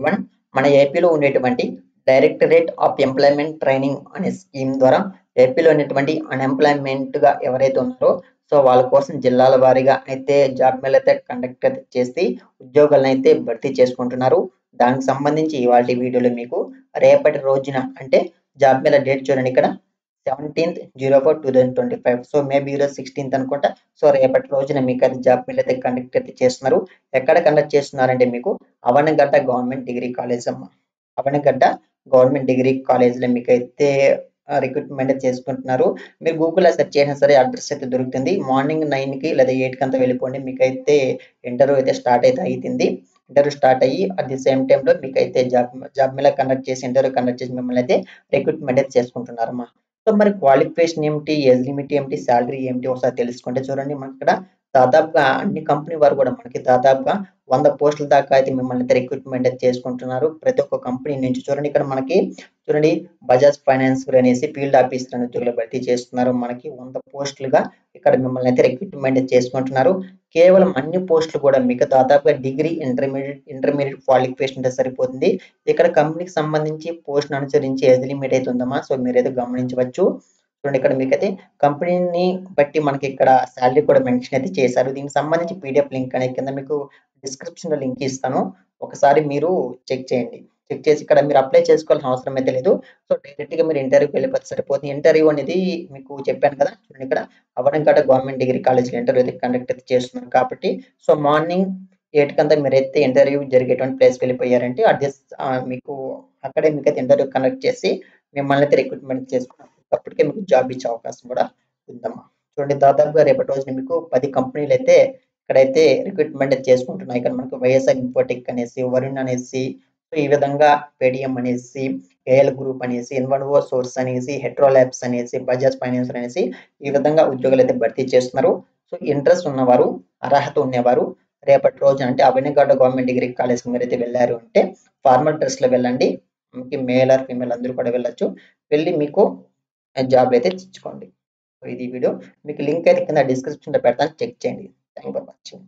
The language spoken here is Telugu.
వన్ మన ఏపీలో ఉండేటువంటి డైరెక్టరేట్ ఆఫ్ ఎంప్లాయ్మెంట్ ట్రైనింగ్ అనే స్కీమ్ ద్వారా ఏపీలో ఉన్నటువంటి అన్ఎంప్లాయ్మెంట్గా ఎవరైతే ఉన్నారో సో వాళ్ళ కోసం జిల్లాల వారీగా అయితే జాబ్ మేళ అయితే కండక్ట్ చేసి ఉద్యోగాలను అయితే భర్తీ చేసుకుంటున్నారు. దానికి సంబంధించి ఇవాళ వీడియోలో మీకు రేపటి రోజున అంటే జాబ్ మేళ డేట్ చూడండి ఇక్కడ 17/04/2025. సో మేబీ ఈరోజు 16th అనుకుంటా. సో రేపటి రోజున మీకు అది జాబ్ మేళ అయితే కండక్ట్ అయితే చేస్తున్నారు. ఎక్కడ కండక్ట్ చేస్తున్నారంటే మీకు అవనగడ్డ గవర్నమెంట్ డిగ్రీ కాలేజ్ అమ్మ. అవనగడ్డ గవర్నమెంట్ డిగ్రీ కాలేజ్లో మీకైతే రిక్రూట్మెంట్ చేసుకుంటున్నారు. మీరు గూగుల్లో సెర్చ్ చేసినా సరే అడ్రస్ అయితే దొరుకుతుంది. మార్నింగ్ 9కి లేదా 8కి అంతా వెళ్ళిపోండి. మీకైతే ఇంటర్వ్యూ అయితే స్టార్ట్ అయితే అవుతుంది. ఇంటర్వ్యూ స్టార్ట్ అయ్యి అట్ ది సేమ్ టైంలో మీకైతే జాబ్ మేళ కండక్ట్ చేసి ఇంటర్వ్యూ కండక్ట్ చేసి మిమ్మల్ని అయితే రిక్రూట్మెంట్ అయితే చేసుకుంటున్నారమ్మా. సో మరి క్వాలిఫికేషన్ ఏమిటి, ఏజ్ లిమిట్ ఏమిటి, శాలరీ ఏమిటి ఒకసారి తెలుసుకుంటే చూడండి మనకి ఇక్కడ దాదాపుగా అన్ని కంపెనీ వారు కూడా మనకి దాదాపుగా 100 పోస్టుల దాకా అయితే మిమ్మల్ని అయితే రిక్రూట్మెంట్ అయితే చేసుకుంటున్నారు. ప్రతి ఒక్క కంపెనీ నుంచి చూడండి ఇక్కడ మనకి చూడండి బజాజ్ ఫైనాన్స్ అనేసి ఫీల్డ్ ఆఫీసర్ అనే ఉద్యోగులు భర్తీ చేస్తున్నారు. మనకి 100 పోస్టులుగా ఇక్కడ మిమ్మల్ని అయితే రిక్రూట్మెంట్ చేసుకుంటున్నారు. కేవలం అన్ని పోస్టులు కూడా మీకు దాదాపుగా డిగ్రీ ఇంటర్మీడియట్ క్వాలిఫికేషన్ అయితే సరిపోతుంది. ఇక్కడ కంపెనీకి సంబంధించి పోస్ట్ అనుసరించి ఏజ్ లిమిట్ అయితే ఉందమ్మా. సో మీరైతే గమనించవచ్చు. చూడండి ఇక్కడ మీకైతే కంపెనీని బట్టి మనకి ఇక్కడ శాలరీ కూడా మెన్షన్ అయితే చేశారు. దీనికి సంబంధించి పీడిఎఫ్ లింక్ అనేది కింద మీకు డిస్క్రిప్షన్ లో లింక్ ఇస్తాను. ఒకసారి మీరు చెక్ చేయండి. చెక్ చేసి ఇక్కడ మీరు అప్లై చేసుకోవాల్సిన అవసరం అయితే లేదు. సో డైరెక్ట్ గా మీరు ఇంటర్వ్యూకి వెళ్ళిపోతే సరిపోతుంది. ఇంటర్వ్యూ అనేది మీకు చెప్పాను కదా, చూడండి ఇక్కడ అవడంగట గవర్నమెంట్ డిగ్రీ కాలేజ్లో ఇంటర్వ్యూ అయితే కండక్ట్ అయితే చేస్తున్నారు కాబట్టి సో మార్నింగ్ 8 కంతా మీరైతే ఇంటర్వ్యూ జరిగేటువంటి ప్లేస్కి వెళ్ళిపోయారంటే మీకు అక్కడే మీకైతే ఇంటర్వ్యూ కండక్ట్ చేసి మిమ్మల్ని అయితే రిక్రూట్మెంట్ చేసుకున్నారు. అప్పటికే మీకు జాబ్ ఇచ్చే అవకాశం కూడా ఉందమ్మా. చూడండి దాదాపుగా రేపటి రోజున మీకు 10 కంపెనీలు అయితే ఇక్కడైతే రిక్రూట్మెంట్ చేసుకుంటున్నాయి. ఇక్కడ మనకు వైఎస్ఆర్ ఇన్ఫోటెక్ అనేసి, వరుణ్ అనేసి, సో ఈ విధంగా పేడిఎం అనేసి, ఏఎల్ గ్రూప్ అనేసి, ఇన్వన్వో సోర్స్ అనేసి, హెట్రో ల్యాబ్స్ అనేసి, బజాజ్ ఫైనాన్స్ అనేసి ఈ విధంగా ఉద్యోగాలు అయితే భర్తీ చేస్తున్నారు. సో ఇంట్రెస్ట్ ఉన్నవారు, అర్హత ఉన్నవారు రేపటి రోజున అంటే అవనిగడ్డ గవర్నమెంట్ డిగ్రీ కాలేజ్కి మీరైతే వెళ్ళారు అంటే ఫార్మల్ డ్రెస్ లో వెళ్ళండి. మీకు మేల్ ఆర్ ఫీమేల్ అందరూ కూడా వెళ్ళొచ్చు. వెళ్ళి మీకు జాబ్ అయితే తెచ్చుకోండి. సో ఇది వీడియో మీకు లింక్ అయితే కింద డిస్క్రిప్షన్ లో పెడతాను, చెక్ చేయండి. Thank for watching.